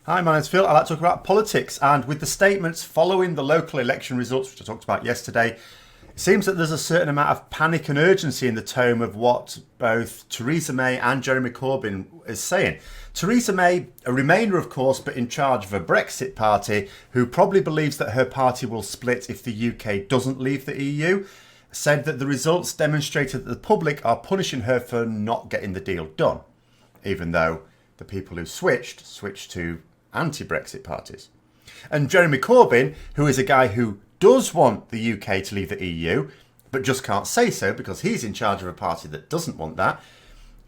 Hi, my name's Phil. I like to talk about politics, and with the statements following the local election results, which I talked about yesterday, it seems that there's a certain amount of panic and urgency in the tone of what both Theresa May and Jeremy Corbyn is saying. Theresa May, a Remainer of course, but in charge of a Brexit party, who probably believes that her party will split if the UK doesn't leave the EU, said that the results demonstrated that the public are punishing her for not getting the deal done, even though the people who switched to anti-Brexit parties. And Jeremy Corbyn, who is a guy who does want the UK to leave the EU, but just can't say so because he's in charge of a party that doesn't want that,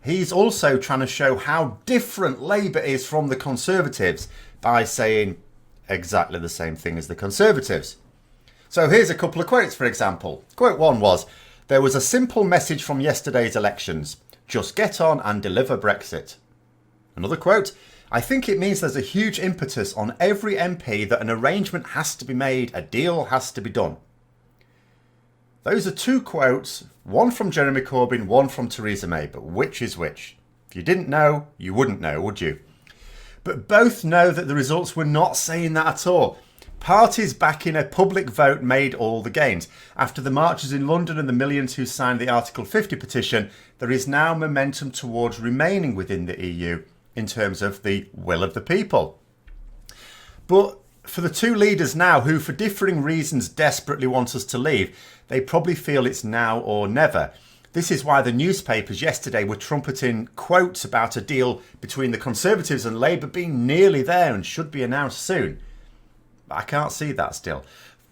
he's also trying to show how different Labour is from the Conservatives by saying exactly the same thing as the Conservatives. So here's a couple of quotes, for example. Quote one was, "There was a simple message from yesterday's elections. Just get on and deliver Brexit." Another quote, "I think it means there's a huge impetus on every MP that an arrangement has to be made, a deal has to be done." Those are two quotes, one from Jeremy Corbyn, one from Theresa May, but which is which? If you didn't know, you wouldn't know, would you? But both know that the results were not saying that at all. Parties backing a public vote made all the gains. After the marches in London and the millions who signed the Article 50 petition, there is now momentum towards remaining within the EU in terms of the will of the people. But for the two leaders now who, for differing reasons, desperately want us to leave, they probably feel it's now or never. This is why the newspapers yesterday were trumpeting quotes about a deal between the Conservatives and Labour being nearly there and should be announced soon. I can't see that still.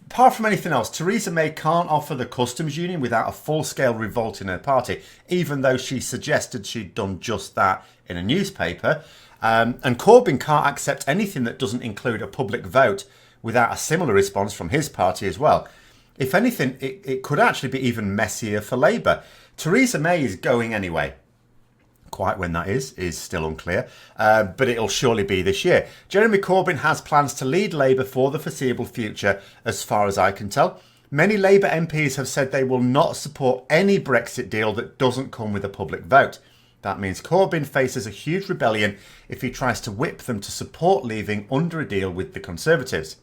Apart from anything else, Theresa May can't offer the customs union without a full-scale revolt in her party, even though she suggested she'd done just that in a newspaper. And Corbyn can't accept anything that doesn't include a public vote without a similar response from his party as well. If anything, it could actually be even messier for Labour. Theresa May is going anyway. Quite when that is still unclear, but it'll surely be this year. Jeremy Corbyn has plans to lead Labour for the foreseeable future, as far as I can tell. Many Labour MPs have said they will not support any Brexit deal that doesn't come with a public vote. That means Corbyn faces a huge rebellion if he tries to whip them to support leaving under a deal with the Conservatives.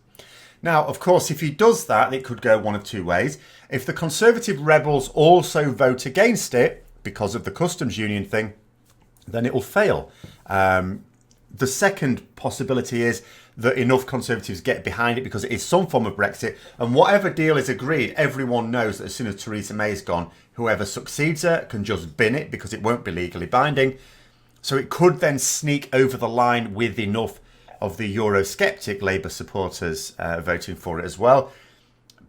Now, of course, if he does that, it could go one of two ways. If the Conservative rebels also vote against it, because of the customs union thing, then it will fail. The second possibility is that enough Conservatives get behind it because it is some form of Brexit, and whatever deal is agreed, everyone knows that as soon as Theresa May's gone, whoever succeeds her can just bin it because it won't be legally binding. So it could then sneak over the line with enough of the Eurosceptic Labour supporters voting for it as well.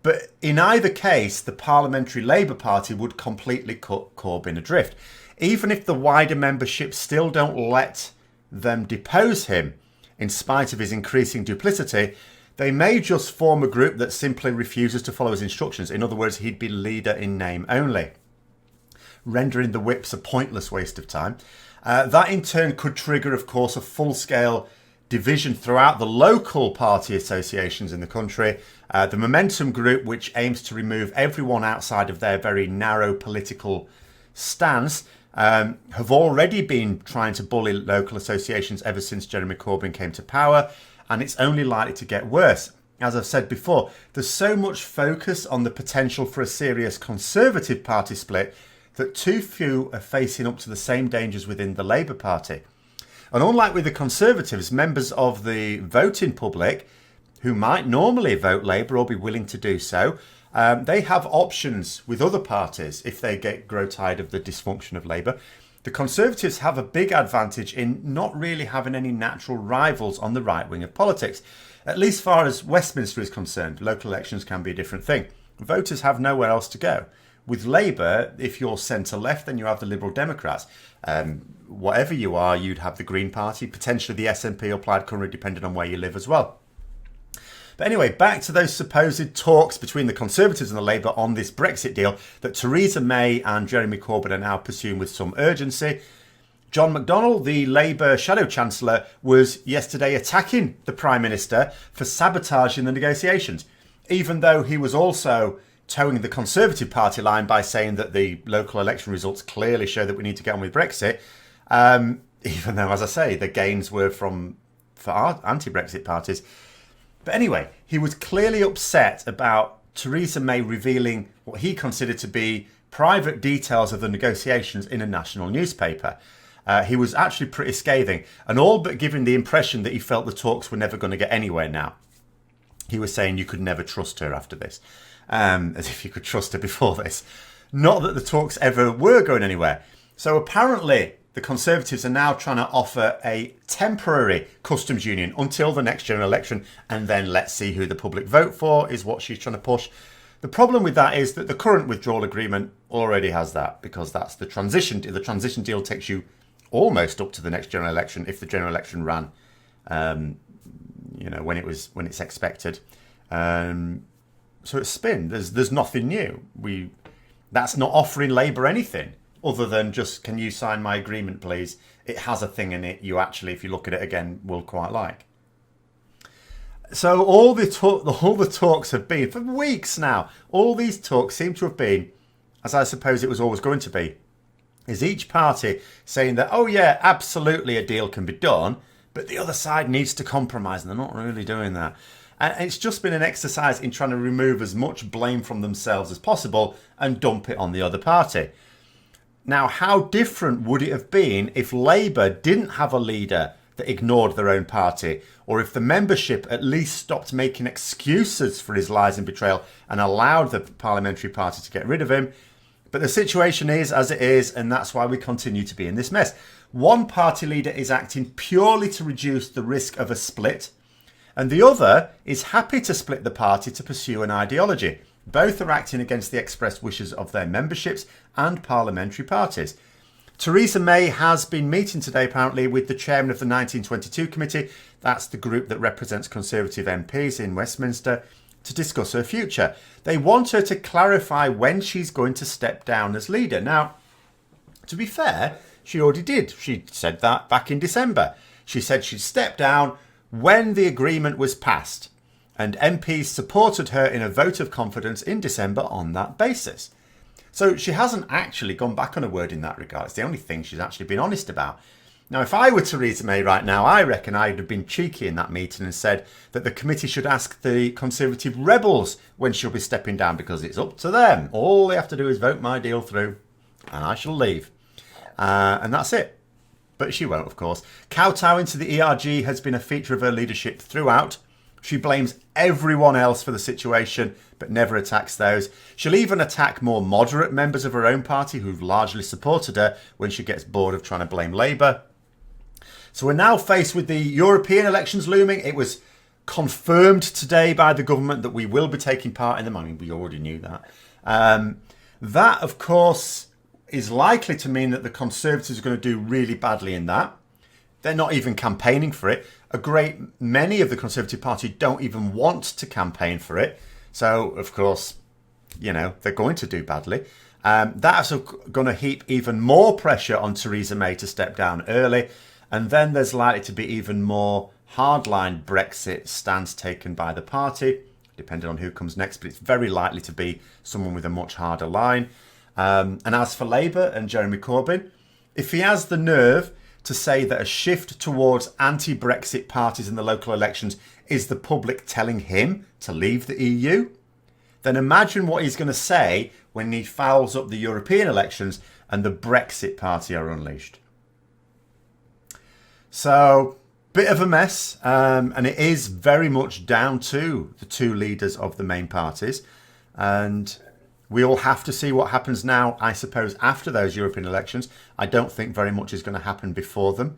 But in either case, the Parliamentary Labour Party would completely cut Corbyn adrift. Even if the wider membership still don't let them depose him, in spite of his increasing duplicity, they may just form a group that simply refuses to follow his instructions. In other words, he'd be leader in name only, rendering the whips a pointless waste of time. That in turn could trigger, of course, a full-scale division throughout the local party associations in the country. The Momentum Group, which aims to remove everyone outside of their very narrow political stance, have already been trying to bully local associations ever since Jeremy Corbyn came to power, and it's only likely to get worse. As I've said before, there's so much focus on the potential for a serious Conservative Party split that too few are facing up to the same dangers within the Labour Party. And unlike with the Conservatives, members of the voting public, who might normally vote Labour or be willing to do so, they have options with other parties if they grow tired of the dysfunction of Labour. The Conservatives have a big advantage in not really having any natural rivals on the right wing of politics. At least as far as Westminster is concerned, local elections can be a different thing. Voters have nowhere else to go. With Labour, if you're centre-left, then you have the Liberal Democrats. Whatever you are, you'd have the Green Party, potentially the SNP or Plaid Cymru, depending on where you live as well. But anyway, back to those supposed talks between the Conservatives and the Labour on this Brexit deal that Theresa May and Jeremy Corbyn are now pursuing with some urgency. John McDonnell, the Labour Shadow Chancellor, was yesterday attacking the Prime Minister for sabotaging the negotiations, even though he was also towing the Conservative Party line by saying that the local election results clearly show that we need to get on with Brexit, even though, as I say, the gains were from for our anti-Brexit parties. But anyway, he was clearly upset about Theresa May revealing what he considered to be private details of the negotiations in a national newspaper. He was actually pretty scathing, and all but giving the impression that he felt the talks were never going to get anywhere now. He was saying you could never trust her after this, as if you could trust her before this. Not that the talks ever were going anywhere. So apparently the Conservatives are now trying to offer a temporary customs union until the next general election, and then let's see who the public vote for is what she's trying to push. The problem with that is that the current withdrawal agreement already has that, because that's the transition. The transition deal takes you almost up to the next general election if the general election ran, when it's expected. So it's spin. There's nothing new. That's not offering Labour anything other than just, can you sign my agreement, please? It has a thing in it you actually, if you look at it again, will quite like. So all the talks have been, for weeks now, all these talks seem to have been, as I suppose it was always going to be, is each party saying that, oh yeah, absolutely a deal can be done, but the other side needs to compromise, and they're not really doing that. And it's just been an exercise in trying to remove as much blame from themselves as possible and dump it on the other party. Now, how different would it have been if Labour didn't have a leader that ignored their own party, or if the membership at least stopped making excuses for his lies and betrayal and allowed the parliamentary party to get rid of him? But the situation is as it is, and that's why we continue to be in this mess. One party leader is acting purely to reduce the risk of a split, and the other is happy to split the party to pursue an ideology. Both are acting against the expressed wishes of their memberships and parliamentary parties. Theresa May has been meeting today, apparently, with the chairman of the 1922 committee. That's the group that represents Conservative MPs in Westminster, to discuss her future. They want her to clarify when she's going to step down as leader. Now, to be fair, she already did. She said that back in December. She said she'd step down when the agreement was passed, and MPs supported her in a vote of confidence in December on that basis. So she hasn't actually gone back on her word in that regard. It's the only thing she's actually been honest about. Now, if I were Theresa May right now, I reckon I'd have been cheeky in that meeting and said that the committee should ask the Conservative rebels when she'll be stepping down, because it's up to them. All they have to do is vote my deal through and I shall leave. And that's it. But she won't, of course. Kowtowing to the ERG has been a feature of her leadership throughout. She blames everyone else for the situation, but never attacks those. She'll even attack more moderate members of her own party who've largely supported her when she gets bored of trying to blame Labour. So we're now faced with the European elections looming. It was confirmed today by the government that we will be taking part in them. I mean, we already knew that. That, of course, is likely to mean that the Conservatives are going to do really badly in that. They're not even campaigning for it. A great many of the Conservative Party don't even want to campaign for it. So, of course, they're going to do badly. That's going to heap even more pressure on Theresa May to step down early. And then there's likely to be even more hardline Brexit stance taken by the party, depending on who comes next. But it's very likely to be someone with a much harder line. And as for Labour and Jeremy Corbyn, if he has the nerve to say that a shift towards anti-Brexit parties in the local elections is the public telling him to leave the EU, then imagine what he's going to say when he fouls up the European elections and the Brexit party are unleashed. So, bit of a mess, and it is very much down to the two leaders of the main parties, and we'll have to see what happens now, I suppose, after those European elections. I don't think very much is going to happen before them.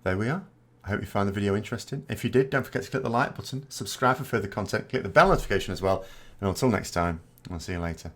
There we are. I hope you found the video interesting. If you did, don't forget to click the like button, subscribe for further content, click the bell notification as well, and until next time, I'll see you later.